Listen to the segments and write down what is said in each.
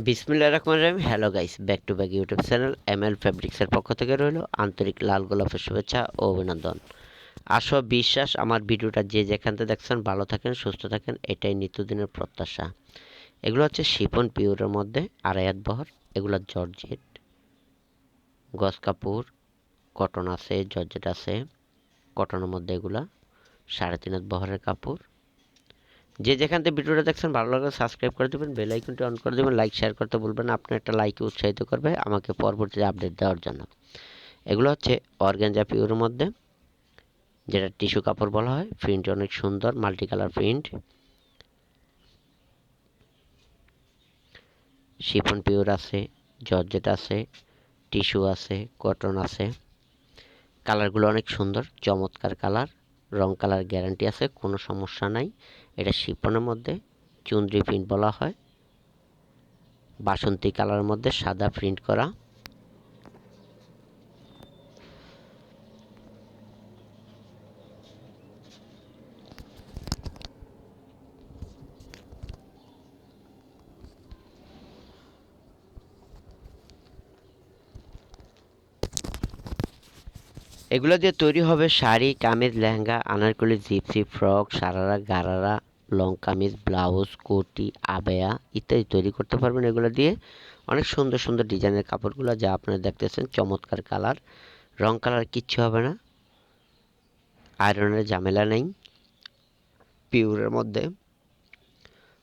বিসমিল্লাহির রহমানির রহিম। Hello guys, back to back YouTube channel ML ফেব্রিক্সের পক্ষ থেকে রইল আন্তরিক লাল গোলাপের শুভেচ্ছা ও অভিনন্দন। আশা বিশ্বাস আমার ভিডিওটা যে যেখান থেকে দেখছেন ভালো থাকেন, সুস্থ থাকেন, এটাই নিত্যদিনের প্রত্যাশা। এগুলো হচ্ছে শিফন পিওরের মধ্যে আড়াই হাত বহর। এগুলো জর্জেট, গজ কাপড়, কটন আছে, জর্জেট আছে। কটনের মধ্যে এগুলা 3.5 হাত বহরের কাপড়। যে যেখান থেকে ভিডিওটা দেখছেন ভালো লাগলে সাবস্ক্রাইব করে দেবেন, বেল আইকনটি অন করে দেবেন, লাইক শেয়ার করতে ভুলবেন না। আপনার একটা লাইকে উৎসাহিত করবে আমাকে পরবর্তীতে আপডেট দেওয়ার জন্য। এগুলো হচ্ছে অর্গানজা পিওরের মধ্যে, যেটা টিস্যু কাপড় বলা হয়। প্রিন্ট অনেক সুন্দর, multi colour print. Chiffon pure আছে, জর্জেট আছে, টিস্যু আছে, কটন আছে। কালারগুলো অনেক সুন্দর, চমৎকার কালার। রং কালার গ্যারান্টি আছে, কোনো সমস্যা নাই। এটা শিফনের মধ্যে চুনরি প্রিন্ট বলা হয়। বাসন্তী কালারের মধ্যে সাদা প্রিন্ট করা। এগুলো দিয়ে তৈরি হবে sari, kameez, lehenga, anarkali, gypsy, frock, sharara, gharara, long kameez, blouse, কোটি, আবেয়া ইত্যাদি তৈরি করতে পারবেন এগুলো দিয়ে। অনেক সুন্দর সুন্দর ডিজাইনের কাপড়গুলো যা আপনারা দেখতেছেন, চমৎকার কালার। রং কালার কিচ্ছু হবে না, আয়রনের ঝামেলা নেই। পিওরের মধ্যে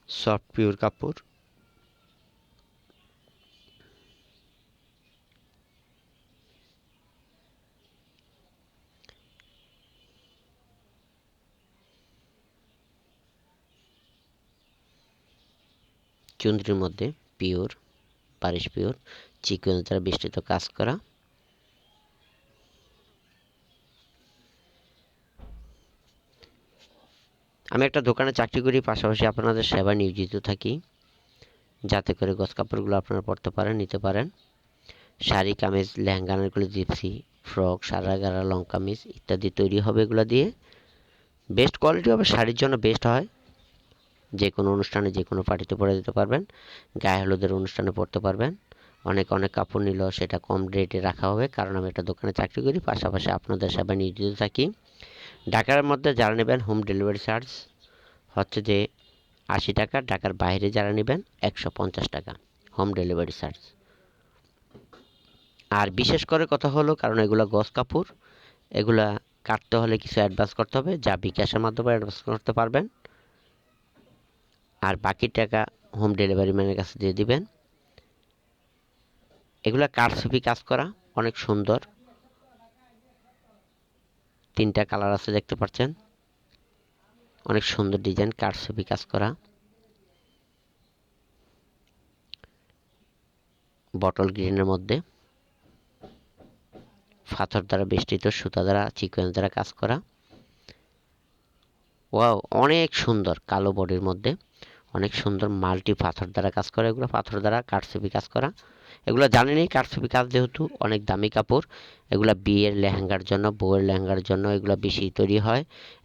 সফট পিওর কাপড়। চুন্দ্রির মধ্যে পিওর, পারিশ পিওর, চিকন দ্বারা বেষ্টিত কাজ করা। আমি একটা দোকানে চাকরি করি, পাশাপাশি আপনাদের সেবায় নিয়োজিত থাকি, যাতে করে গজ কাপড়গুলো আপনারা পরতে পারেন, নিতে পারেন। শাড়ি, কামিজ, লেহেঙ্গা, আনারকলি, জিপসি, ফ্রক, সারা গারা, লং কামিজ ইত্যাদি তৈরি হবে এগুলো দিয়ে। বেস্ট কোয়ালিটি হবে, শাড়ির জন্য বেস্ট হয়। যে কোনো অনুষ্ঠানে, যে কোনো পার্টিতে পরে দিতে পারবেন, গায়ে হলুদের অনুষ্ঠানে পরতে পারবেন। অনেক অনেক কাপড় নিলেও সেটা কম রেটে রাখা হবে, কারণ আমি একটা দোকানে চাকরি করি, পাশাপাশি আপনাদের সেবায় নিয়োজিত থাকি। ঢাকার মধ্যে যারা নেবেন হোম ডেলিভারি চার্জ হচ্ছে যে 80 টাকা। ঢাকার বাইরে যারা নেবেন 150 টাকা হোম ডেলিভারি চার্জ। আর বিশেষ করে কথা হলো, কারণ এগুলা গজ কাপড়, এগুলা কাটতে হলে কিছু অ্যাডভান্স করতে হবে, যা বিকাশের মাধ্যমে অ্যাডভান্স করতে পারবেন। আর বাকি টাকা হোম ডেলিভারি ম্যানের কাছে দিয়ে দিবেন। এগুলা কারচুপি কাজ করা, অনেক সুন্দর। 3টা কালার আছে, দেখতে পাচ্ছেন। অনেক সুন্দর ডিজাইন, কারচুপি কাজ করা। বটল গ্রিনের মধ্যে পাথর দ্বারা বেষ্টিত, সুতা দ্বারা, চিকন দ্বারা কাজ করা। ওয়াও, অনেক সুন্দর। কালো বডির মধ্যে অনেক সুন্দর মাল্টি পাথর দ্বারা কাজ করা। এগুলো পাথর দ্বারা কারচুপি কাজ করা। এগুলো জানেনই, কারচুপি কাজ যেহেতু অনেক দামি কাপড়। এগুলো বিয়ের লেহেঙ্গার জন্য, বউয়ের লেহেঙ্গার জন্য এগুলো বেশি তৈরি হয়,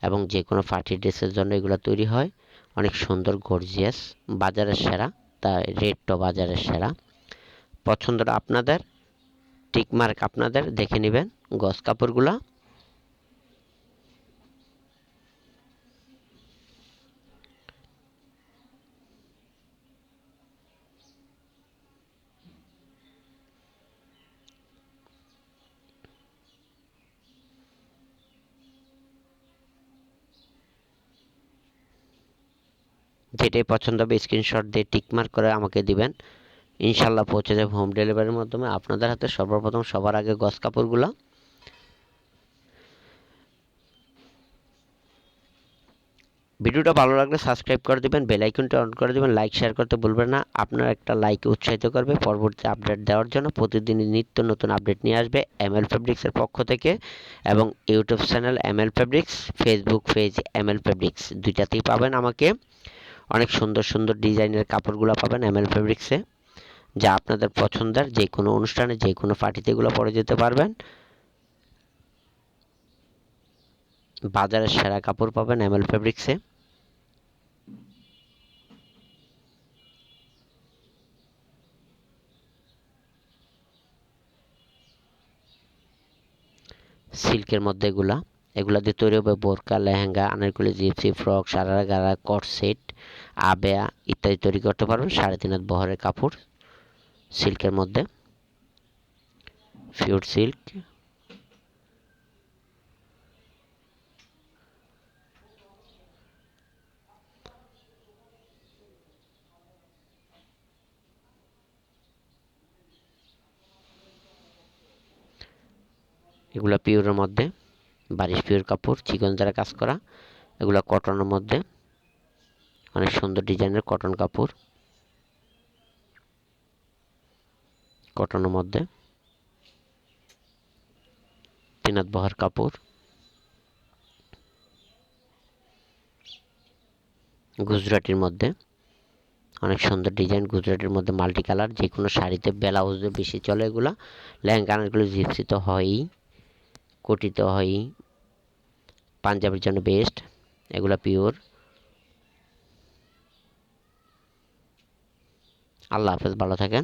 এবং যে কোনো পার্টি ড্রেসের জন্য এগুলো তৈরি হয়। অনেক সুন্দর, গর্জিয়াস, বাজারের সেরা। তাই রেটটাও বাজারের সেরা। পছন্দ আপনাদের, টিকমার্ক আপনাদের, দেখে নেবেন গজ কাপড়গুলো। যেটাই পছন্দ হবে স্ক্রিনশট দিয়ে টিকমার্ক করে আমাকে দিবেন। ইনশাল্লাহ পৌঁছে যাবে হোম ডেলিভারির মাধ্যমে আপনাদের হাতে সর্বপ্রথম, সবার আগে গজ কাপড়গুলো। ভিডিওটা ভালো লাগলে সাবস্ক্রাইব করে দিবেন, বেল আইকনটি অন করে দিবেন, লাইক শেয়ার করতে ভুলবেন না। আপনার একটা লাইক উৎসাহিত করবে পরবর্তী আপডেট দেওয়ার জন্য। প্রতিদিনই নিত্য নতুন আপডেট নিয়ে আসবে এমএল ফেব্রিক্সের পক্ষ থেকে, এবং YouTube channel ML fabrics, Facebook page ML fabrics, দুইটাতেই পাবেন আমাকে। অনেক সুন্দর সুন্দর ডিজাইনের কাপড়গুলো পাবেন এমএল ফেব্রিক্সে, যা আপনাদের পছন্দের। যে কোনো অনুষ্ঠানে, যে কোনো পার্টিতে এগুলো পরে যেতে পারবেন। বাজারের সেরা কাপড় পাবেন এমএল ফেব্রিক্সে। সিল্কের মধ্যে এগুলা এগুলা দিয়ে তৈরি হবে বোরকা, লেহেঙ্গা, আনারকলি, জিপসি, ফ্রক, সারারা, গারা, কট সেট, আবেয়া ইত্যাদি তৈরি করতে পারবেন। 3.5 হাত বহরের কাপড় সিল্কের মধ্যে, পিওর সিল্ক। এগুলা পিওরের মধ্যে, বারিশ পিওর কাপড়, চিকন দ্বারা কাজ করা। এগুলা কটনের মধ্যে, অনেক সুন্দর ডিজাইনের কটন কাপড়, কটনের মধ্যে 3 হাত বহর কাপড়। গুজরাটির মধ্যে অনেক সুন্দর ডিজাইন, গুজরাটির মধ্যে মাল্টি কালার, যে কোনো শাড়িতে ব্লাউজে বেশি চলে এগুলা। লেহেঙ্গা, আনারকলি, জিপসি তো হয়ই, কোটি তো হয়ই, পাঞ্জাবের জন্য বেস্ট। এগুলা পিওর। আল্লাহ হাফেজ, ভালো থাকেন।